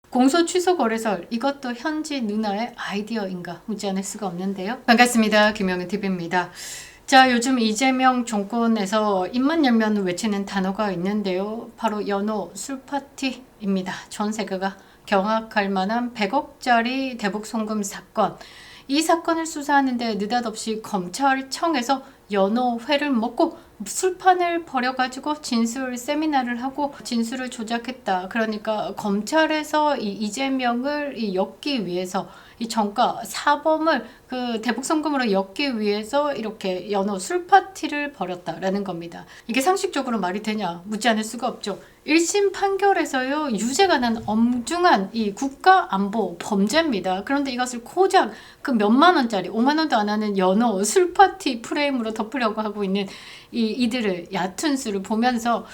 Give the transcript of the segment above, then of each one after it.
공소 취소 거래설, 이것도 현지 누나의 아이디어인가 묻지 않을 수가 없는데요. 반갑습니다. 김영은TV입니다. 자, 요즘 이재명 정권에서 입만 열면 외치는 단어가 있는데요. 바로 연호 술파티입니다. 전 세계가 경악할 만한 100억짜리 대북 송금 사건. 이 사건을 수사하는데 느닷없이 검찰청에서 연호회를 먹고 술판을 벌여가지고 진술 세미나를 하고 진술을 조작했다. 그러니까 검찰에서 이 이재명을 엮기 위해서 이 정가 사범을 그 대북 송금으로 엮기 위해서 이렇게 연호 술파티를 벌였다라는 겁니다. 이게 상식적으로 말이 되냐 묻지 않을 수가 없죠. 1심 판결에서요 유죄가 난 엄중한 이 국가안보 범죄입니다. 그런데 이것을 고작 그 몇만 원짜리 5만 원도 안 하는 연호 술파티 프레임으로 덮으려고 하고 있는 이들의 얕은 수를 보면서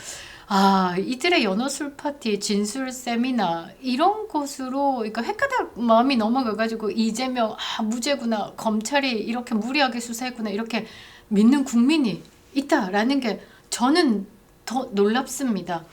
이들의 연호 술파티, 진술 세미나 이런 것으로 그러니까 헷가닥 마음이 넘어가가지고 이재명 무죄구나, 검찰이 이렇게 무리하게 수사했구나 이렇게 믿는 국민이 있다라는 게 저는 더 놀랍습니다.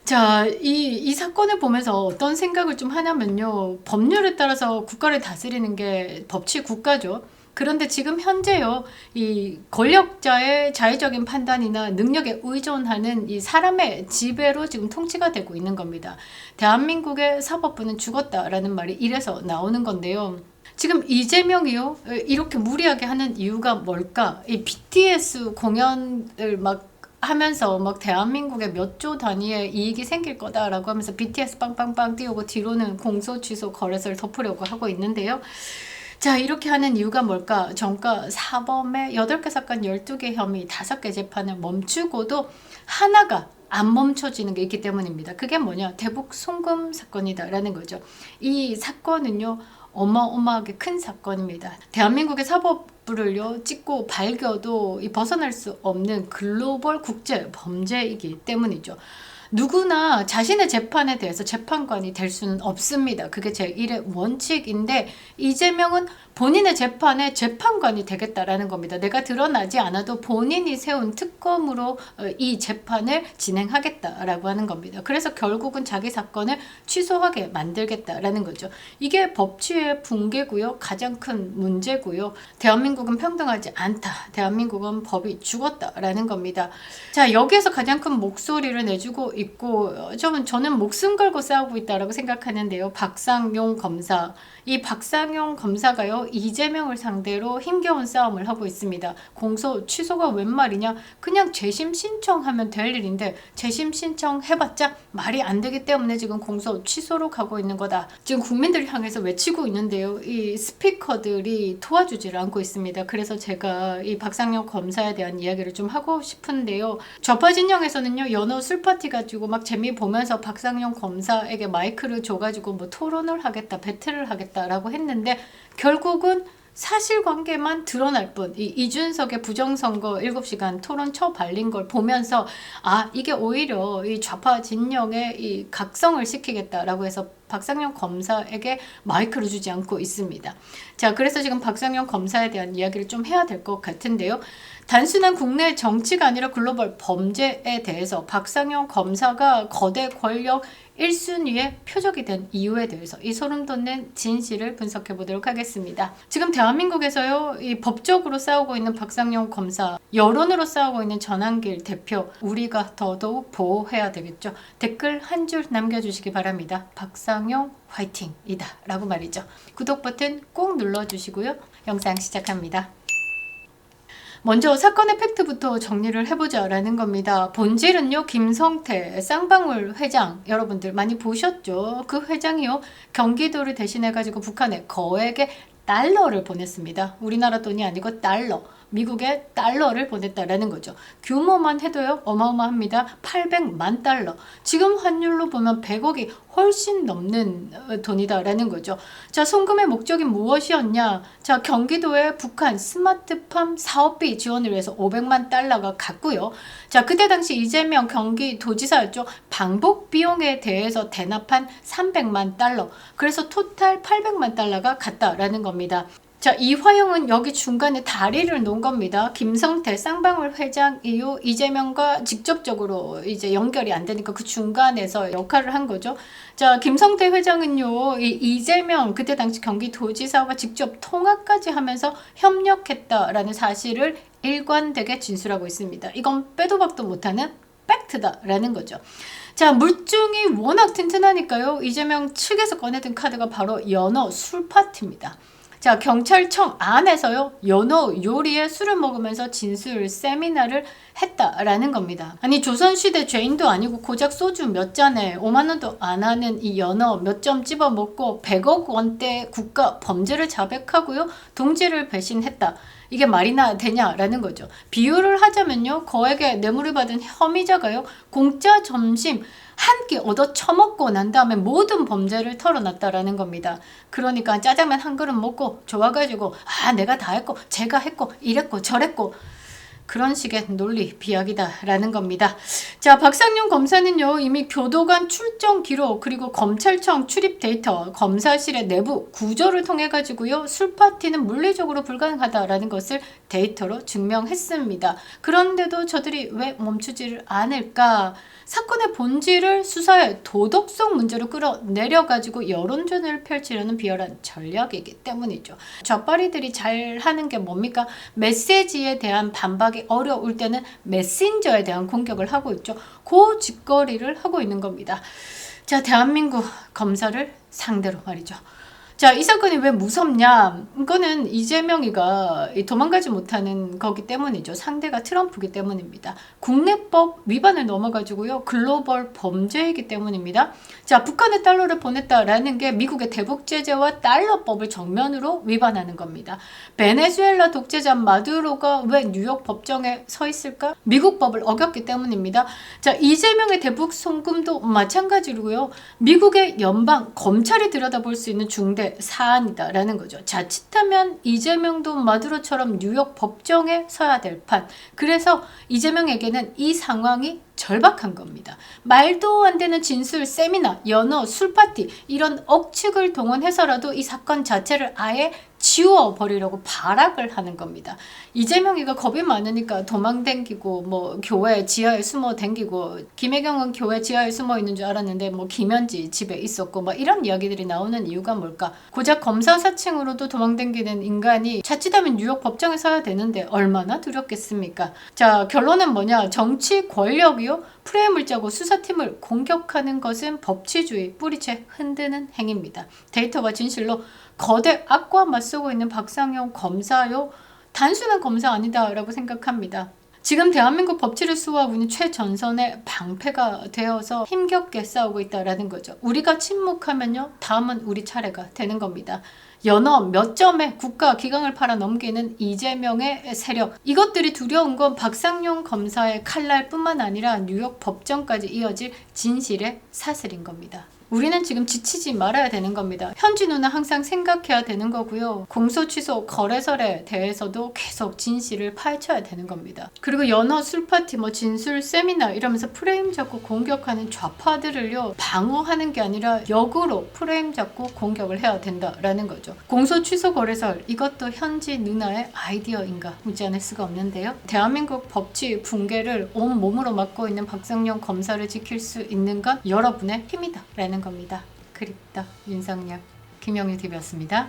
자, 이 사건을 보면서 어떤 생각을 좀 하냐면요. 법률에 따라서 국가를 다스리는 게 법치 국가죠. 그런데 지금 현재요, 이 권력자의 자의적인 판단이나 능력에 의존하는 이 사람의 지배로 지금 통치가 되고 있는 겁니다. 대한민국의 사법부는 죽었다라는 말이 이래서 나오는 건데요. 지금 이재명이요, 이렇게 무리하게 하는 이유가 뭘까? 이 BTS 공연을 막 하면서 막 대한민국에 몇 조 단위의 이익이 생길 거다라고 하면서 BTS 빵빵빵 띄우고 뒤로는 공소 취소 거래서를 덮으려고 하고 있는데요. 자, 이렇게 하는 이유가 뭘까? 정가 사범의 8개 사건 12개 혐의 5개 재판을 멈추고도 하나가 안 멈춰지는 게 있기 때문입니다. 그게 뭐냐? 대북 송금 사건이다라는 거죠. 이 사건은요 어마어마하게 큰 사건입니다. 대한민국의 사법부를요 찍고 발겨도 벗어날 수 없는 글로벌 국제 범죄이기 때문이죠. 누구나 자신의 재판에 대해서 재판관이 될 수는 없습니다. 그게 제1의 원칙인데 이재명은 본인의 재판에 재판관이 되겠다라는 겁니다. 내가 드러나지 않아도 본인이 세운 특검으로 이 재판을 진행하겠다라고 하는 겁니다. 그래서 결국은 자기 사건을 취소하게 만들겠다라는 거죠. 이게 법치의 붕괴고요. 가장 큰 문제고요. 대한민국은 평등하지 않다. 대한민국은 법이 죽었다라는 겁니다. 자, 여기에서 가장 큰 목소리를 내주고 있고 저는 목숨 걸고 싸우고 있다라고 생각하는데요. 박상용 검사. 이 박상용 검사가요 이재명을 상대로 힘겨운 싸움을 하고 있습니다. 공소 취소가 웬 말이냐? 그냥 재심 신청하면 될 일인데 재심 신청해봤자 말이 안 되기 때문에 지금 공소 취소로 가고 있는 거다. 지금 국민들을 향해서 외치고 있는데요. 이 스피커들이 도와주지를 않고 있습니다. 그래서 제가 이 박상용 검사에 대한 이야기를 좀 하고 싶은데요. 좌파 진영에서는요 연호 술파티 가지고 막 재미 보면서 박상용 검사에게 마이크를 줘가지고 뭐 토론을 하겠다, 배틀을 하겠다라고 했는데 결국은 사실관계만 드러날 뿐. 이준석의 부정선거 7시간 토론 처발린 걸 보면서 이게 오히려 이 좌파 진영의 이 각성을 시키겠다라고 해서 박상용 검사에게 마이크를 주지 않고 있습니다. 자, 그래서 지금 박상용 검사에 대한 이야기를 좀 해야 될 것 같은데요. 단순한 국내 정치가 아니라 글로벌 범죄에 대해서 박상용 검사가 거대 권력 1순위의 표적이 된 이유에 대해서 이 소름 돋는 진실을 분석해 보도록 하겠습니다. 지금 대한민국에서요 이 법적으로 싸우고 있는 박상용 검사, 여론으로 싸우고 있는 전한길 대표, 우리가 더더욱 보호해야 되겠죠. 댓글 한 줄 남겨주시기 바랍니다. 박상용 화이팅이다 라고 말이죠. 구독 버튼 꼭 눌러주시고요. 영상 시작합니다. 먼저 사건의 팩트부터 정리를 해보자 라는 겁니다. 본질은요 김성태 쌍방울 회장, 여러분들 많이 보셨죠? 그 회장이요 경기도를 대신해가지고 북한에 거액의 달러를 보냈습니다. 우리나라 돈이 아니고 달러, 미국에 달러를 보냈다라는 거죠. 규모만 해도요 어마어마합니다. 800만 달러. 지금 환율로 보면 100억이 훨씬 넘는 돈이다라는 거죠. 자, 송금의 목적이 무엇이었냐? 자, 경기도에 북한 스마트팜 사업비 지원을 위해서 500만 달러가 갔고요. 자, 그때 당시 이재명 경기도지사였죠. 방북 비용에 대해서 대납한 300만 달러. 그래서 토탈 800만 달러가 갔다라는 겁니다. 자, 이화영은 여기 중간에 다리를 놓은 겁니다. 김성태 쌍방울 회장 이후 이재명과 직접적으로 이제 연결이 안 되니까 그 중간에서 역할을 한 거죠. 자, 김성태 회장은요, 이재명 그때 당시 경기도지사와 직접 통화까지 하면서 협력했다라는 사실을 일관되게 진술하고 있습니다. 이건 빼도 박도 못하는 팩트다라는 거죠. 자, 물증이 워낙 튼튼하니까요. 이재명 측에서 꺼내든 카드가 바로 연어 술 파티입니다. 자, 경찰청 안에서요, 연어 요리에 술을 먹으면서 진술 세미나를 했다라는 겁니다. 아니, 조선시대 죄인도 아니고 고작 소주 몇 잔에 5만 원도 안 하는 이 연어 몇 점 집어 먹고 100억 원대 국가 범죄를 자백하고요, 동지를 배신했다. 이게 말이나 되냐라는 거죠. 비유를 하자면요, 거액의 뇌물을 받은 혐의자가요, 공짜 점심 한 끼 얻어 처먹고 난 다음에 모든 범죄를 털어놨다라는 겁니다. 그러니까 짜장면 한 그릇 먹고 좋아가지고 내가 다 했고 제가 했고 이랬고 저랬고 그런 식의 논리 비약이다라는 겁니다. 자, 박상용 검사는요, 이미 교도관 출정 기록 그리고 검찰청 출입 데이터, 검사실의 내부 구조를 통해 가지고요, 술파티는 물리적으로 불가능하다라는 것을 데이터로 증명했습니다. 그런데도 저들이 왜 멈추지를 않을까? 사건의 본질을 수사의 도덕성 문제로 끌어내려 가지고 여론전을 펼치려는 비열한 전략이기 때문이죠. 좌파리들이 잘 하는 게 뭡니까? 메시지에 대한 반박이 어려울 때는 메신저에 대한 공격을 하고 있죠. 그 짓거리를 하고 있는 겁니다. 자, 대한민국 검사를 상대로 말이죠. 자, 이 사건이 왜 무섭냐? 이거는 이재명이가 도망가지 못하는 거기 때문이죠. 상대가 트럼프기 때문입니다. 국내법 위반을 넘어가지고요, 글로벌 범죄이기 때문입니다. 자, 북한에 달러를 보냈다라는 게 미국의 대북 제재와 달러법을 정면으로 위반하는 겁니다. 베네수엘라 독재자 마두로가 왜 뉴욕 법정에 서 있을까? 미국 법을 어겼기 때문입니다. 자, 이재명의 대북 송금도 마찬가지로요, 미국의 연방 검찰이 들여다볼 수 있는 중대 사안이다라는 거죠. 자칫하면 이재명도 마두로처럼 뉴욕 법정에 서야 될 판. 그래서 이재명에게는 이 상황이 절박한 겁니다. 말도 안 되는 진술 세미나, 연어, 술파티 이런 억측을 동원해서라도 이 사건 자체를 아예 지워버리려고 발악을 하는 겁니다. 이재명이가 겁이 많으니까 도망댕기고 뭐 교회 지하에 숨어 댕기고, 김혜경은 교회 지하에 숨어 있는 줄 알았는데 뭐 김현지 집에 있었고 뭐 이런 이야기들이 나오는 이유가 뭘까? 고작 검사 사칭으로도 도망댕기는 인간이 자칫하면 뉴욕 법정에 서야 되는데 얼마나 두렵겠습니까? 자, 결론은 뭐냐? 정치 권력이요, 프레임을 짜고 수사팀을 공격하는 것은 법치주의 뿌리채 흔드는 행위입니다. 데이터와 진실로 거대 악과 맞서고 있는 박상용 검사요, 단순한 검사 아니다라고 생각합니다. 지금 대한민국 법치를 수호하고 있는 최전선의 방패가 되어서 힘겹게 싸우고 있다라는 거죠. 우리가 침묵하면요, 다음은 우리 차례가 되는 겁니다. 연어 몇 점에 국가 기강을 팔아 넘기는 이재명의 세력, 이것들이 두려운 건 박상용 검사의 칼날뿐만 아니라 뉴욕 법정까지 이어질 진실의 사슬인 겁니다. 우리는 지금 지치지 말아야 되는 겁니다. 현지 누나 항상 생각해야 되는 거고요. 공소 취소 거래설에 대해서도 계속 진실을 파헤쳐야 되는 겁니다. 그리고 연어 술파티 뭐 진술 세미나 이러면서 프레임 잡고 공격하는 좌파들을요, 방어하는 게 아니라 역으로 프레임 잡고 공격을 해야 된다라는 거죠. 공소 취소 거래설, 이것도 현지 누나의 아이디어인가 묻지 않을 수가 없는데요. 대한민국 법치 붕괴를 온몸으로 맡고 있는 박상용 검사를 지킬 수 있는 건 여러분의 힘이다 라는 겁니다. 그립다 윤석열, 김영희 TV였습니다.